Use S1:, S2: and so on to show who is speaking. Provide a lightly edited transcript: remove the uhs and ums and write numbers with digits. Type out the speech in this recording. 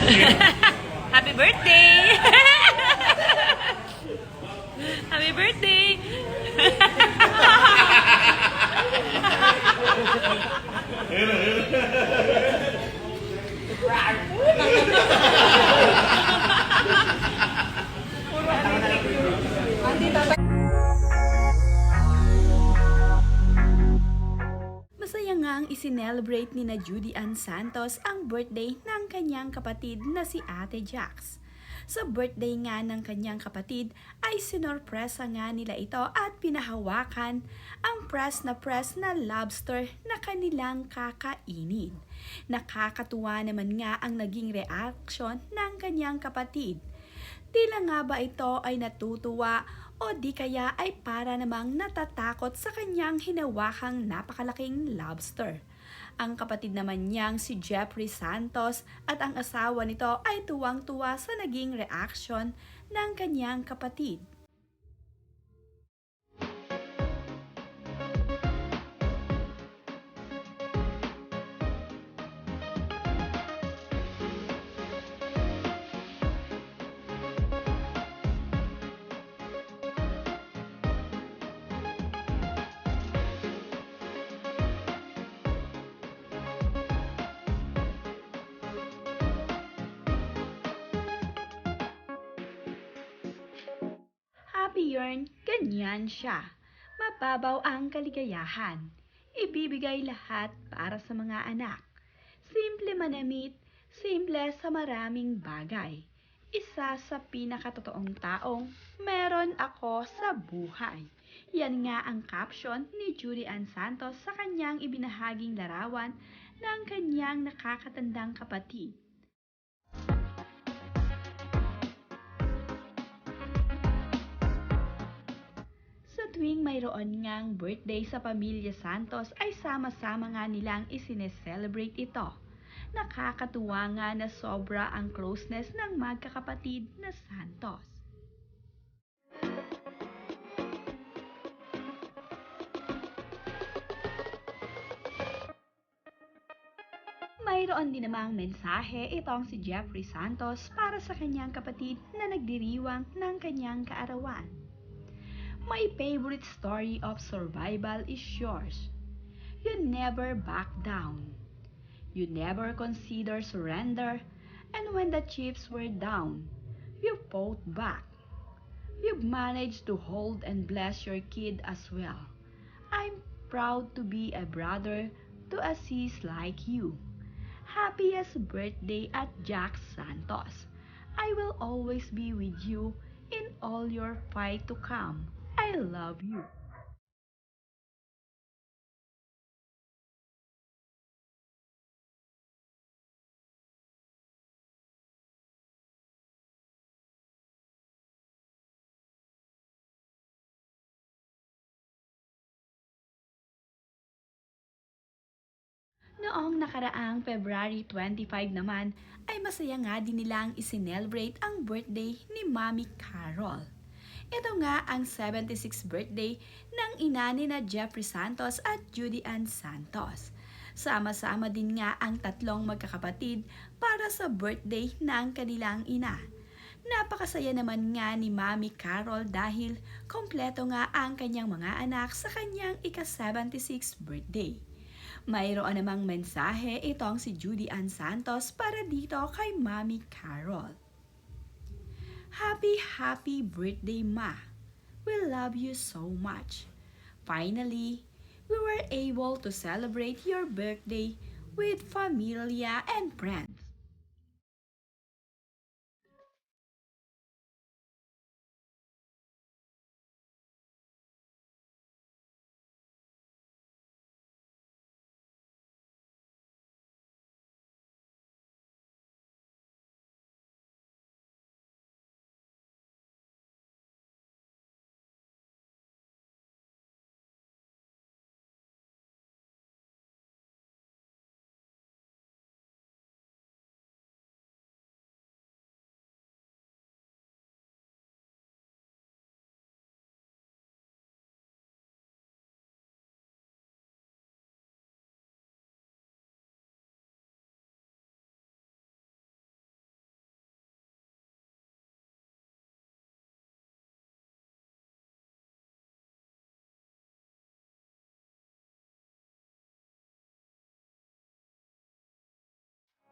S1: Happy birthday! Happy birthday! Masaya ngang isinelebrate ni na Judy Ann Santos ang birthday ng kanyang kapatid na si Ate Jax. Sa birthday nga ng kanyang kapatid ay sinorpresa nga nila ito at pinahawakan ang press na lobster na kanilang kakainin. Nakakatuwa naman nga ang naging reaksyon ng kanyang kapatid. Tila nga ba ito ay natutuwa o di kaya ay para namang natatakot sa kanyang hinawakang napakalaking lobster. Ang kapatid naman niyang si Jeffrey Santos at ang asawa nito ay tuwang-tuwa sa naging reaksyon ng kanyang kapatid. Happy Yarn, ganyan siya. Mababaw ang kaligayahan. Ibibigay lahat para sa mga anak. Simple manamit, simple sa maraming bagay. Isa sa pinakatotoong taong meron ako sa buhay. Yan nga ang caption ni Judy Ann Santos sa kanyang ibinahaging larawan ng kanyang nakakatandang kapatid. Sa tuwing mayroon ngang birthday sa pamilya Santos ay sama-sama nga nilang isineselebrate ito. Nakakatuwa nga na sobra ang closeness ng magkakapatid na Santos. Mayroon din namang mensahe itong si Jeffrey Santos para sa kanyang kapatid na nagdiriwang ng kanyang kaarawan. My favorite story of survival is yours. You never back down. You never consider surrender, and when the chips were down, you fought back. You've managed to hold and bless your kid as well. I'm proud to be a brother to a sis like you. Happiest birthday at Jax Santos. I will always be with you in all your fight to come. I love you. Noong nakaraang February 25 naman ay masaya nga din nilang isinelebrate ang birthday ni Mommy Carol. Ito nga ang 76th birthday ng ina ni na Jeffrey Santos at Judy Ann Santos. Sama-sama din nga ang tatlong magkakapatid para sa birthday ng kanilang ina. Napakasaya naman nga ni Mommy Carol dahil kompleto nga ang kanyang mga anak sa kanyang ika-76th birthday. Mayroon namang mensahe itong si Judy Ann Santos para dito kay Mommy Carol. Happy birthday, Ma. We love you so much. Finally, we were able to celebrate your birthday with familia and friends.